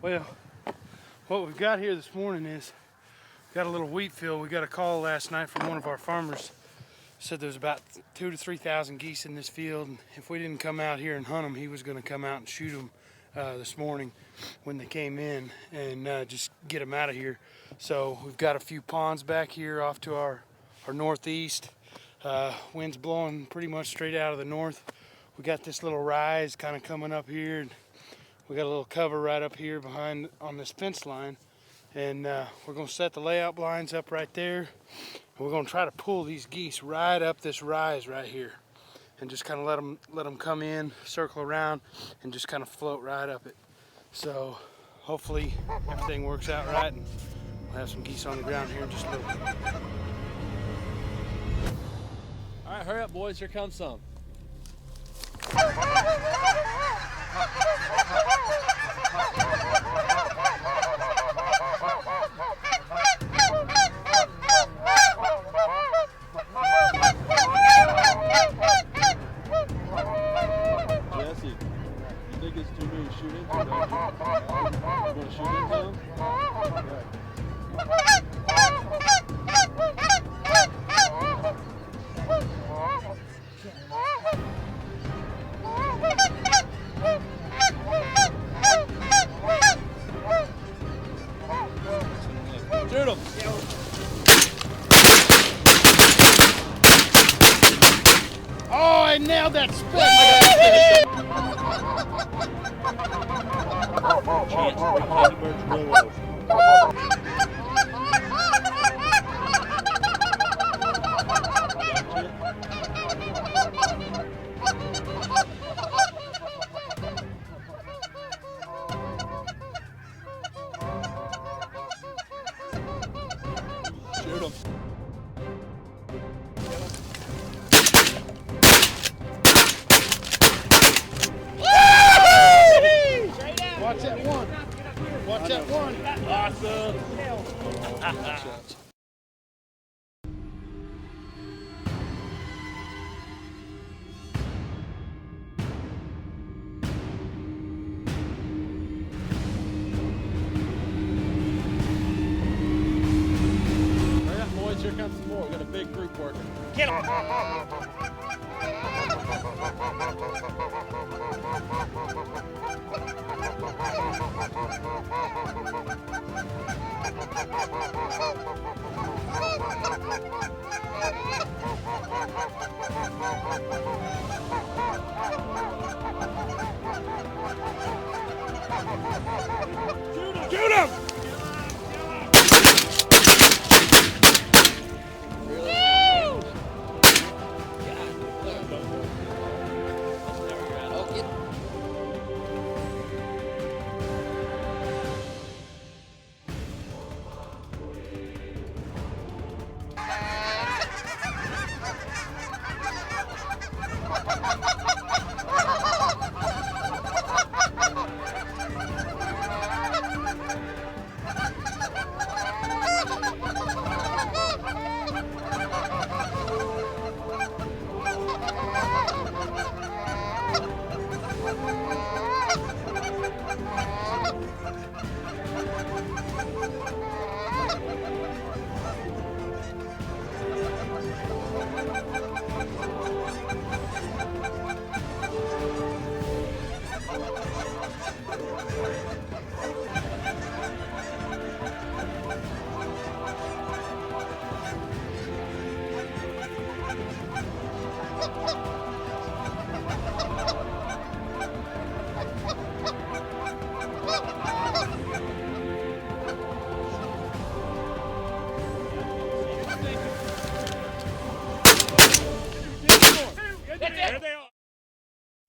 Well, what we've got here this morning is got a little wheat field. We got a call last night from one of our farmers. Said there's about 2,000 to 3,000 geese in this field. And if we didn't come out here and hunt them, he was going to come out and shoot them this morning when they came in and just get them out of here. So we've got a few ponds back here off to our northeast. Wind's blowing pretty much straight out of the north. We got this little rise kind of coming up here. And we got a little cover right up here behind on this fence line. And we're going to set the layout blinds up right there. And we're going to try to pull these geese right up this rise right here. And just kind of let them come in, circle around, and just kind of float right up it. So hopefully everything works out right and we'll have some geese on the ground here in just a little bit. All right, hurry up, boys. Here comes some. Jesse, you think it's too many to shoot into, don't you? You want to shoot into them? Shoot them. Oh, I nailed that spit! Chance to bring candy birds real low. Shoot them. Watch that one. Watch that one. Awesome. Hurry up, boys. Here comes some more. We got a big group working. Get them. Shoot him!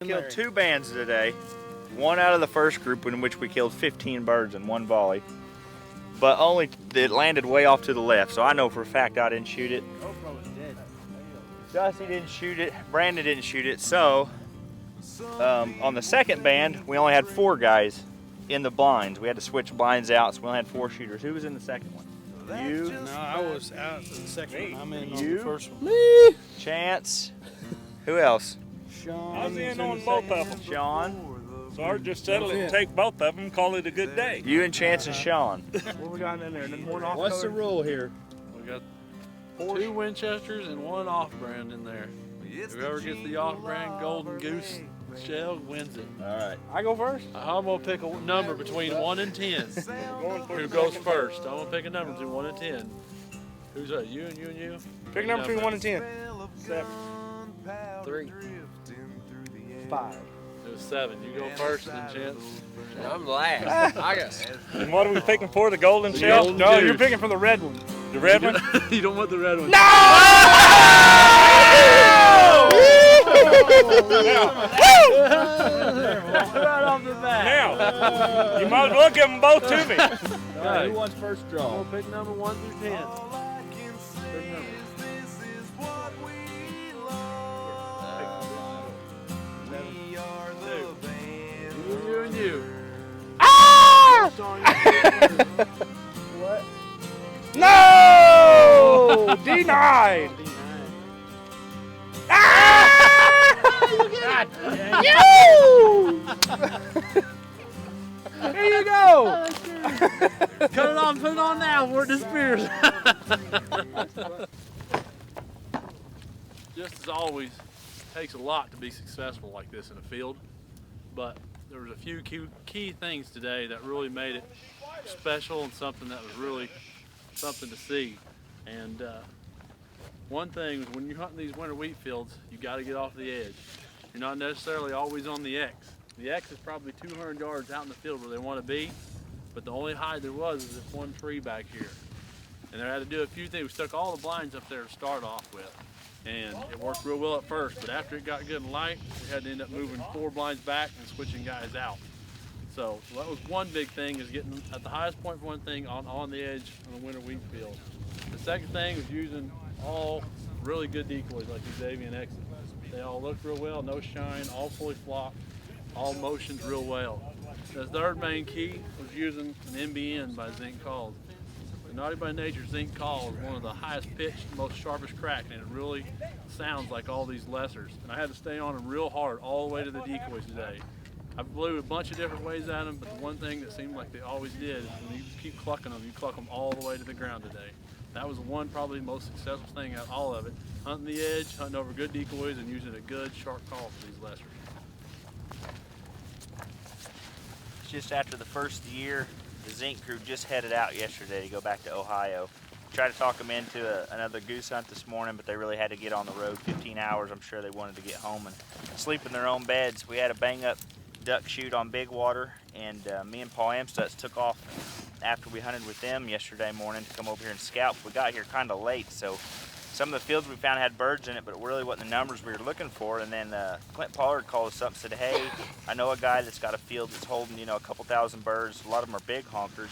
Killed 2 bands today. One out of the first group in which we killed 15 birds in one volley. But only it landed way off to the left, so I know for a fact I didn't shoot it. Dusty didn't shoot it, Brandon didn't shoot it, so on the second band, we only had 4 guys in the blinds. We had to switch blinds out, so we only had 4 shooters. Who was in the second one? You? No, I was out in the second one. I'm in on You? the first one. Me? Chance. Who else? Sean. I was in on both of them. Sean. So I just settle it and take both of them, call it a good day. You and Chance and Sean. What we got in there? And then one off What's the rule here? We got 2 Winchesters and 1 off-brand in there. Whoever gets the off-brand Golden Goose shell wins it. All right. I go first? I'm gonna pick a number between 1 and 10. Who goes first? I'm gonna pick a number between 1 and 10. Who's that? You and you and you? Pick a number between 1 and 10. 7. 3. 5. It was 7. You go first, and then Chance. I'm last. I guess. And what are we picking for? The golden shell? Golden No, Goose. you're picking for the red one. The red one? You don't want the red one. Right off the bat. Now, you might as well give them both to me. All right. Who wants first I'm draw? gonna pick number 1 through 10. Big number. You and you. What? No! Denied! Here you go! Cut it on, put it on now before it disappears. Just as always, it takes a lot to be successful like this in a field, but there was a few key things today that really made it special and something that was really something to see. And one thing is when you're hunting these winter wheat fields, you got to get off the edge. You're not necessarily always on the X. The X is probably 200 yards out in the field where they want to be, but the only hide there was is this one tree back here. And they had to do a few things. We stuck all the blinds up there to start off with, and it worked real well at first, but after it got good and light, we had to end up moving 4 blinds back and switching guys out. So that was one big thing, is getting at the highest point for one thing on the edge on the winter wheat field. The second thing was using all really good decoys like these Avian X's. They all looked real well, no shine, all fully flocked, all motioned real well. The third main key was using an NBN by Zinc Calls. The Naughty by Nature Zinc Call is one of the highest pitched, most sharpest crack, and it really sounds like all these lessers. And I had to stay on them real hard all the way to the decoys today. I blew a bunch of different ways at them, but the one thing that seemed like they always did is when you just keep clucking them, you cluck them all the way to the ground today. That was one probably the most successful thing out of all of it. Hunting the edge, hunting over good decoys, and using a good sharp call for these lessers. Just after the first year, the Zinc crew just headed out yesterday to go back to Ohio. Tried to talk them into another goose hunt this morning, but they really had to get on the road 15 hours. I'm sure they wanted to get home and sleep in their own beds. We had a bang-up duck shoot on Big Water, and me and Paul Amstutz took off after we hunted with them yesterday morning to come over here and scout. We got here kind of late, so some of the fields we found had birds in it, but it really wasn't the numbers we were looking for. And then Clint Pollard called us up and said, hey, I know a guy that's got a field that's holding, you know, a couple thousand birds. A lot of them are big honkers.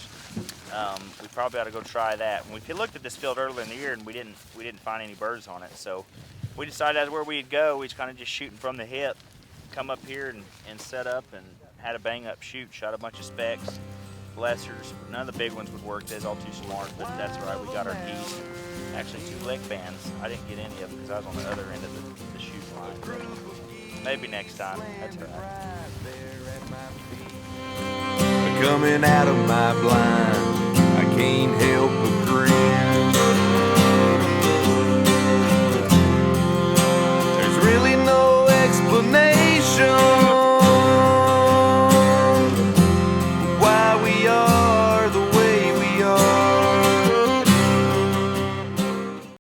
We probably ought to go try that. And we looked at this field earlier in the year, and we didn't find any birds on it. So we decided that's where we'd go. We was kind of just shooting from the hip, come up here and set up and had a bang-up shoot, shot a bunch of specks, lessers. None of the big ones would work. They was all too smart, but that's all right. We got our geese. Actually 2 leg bands. I didn't get any of them because I was on the other end of the shoot line. Maybe next time. That's all right. Coming out of my blind, I can't help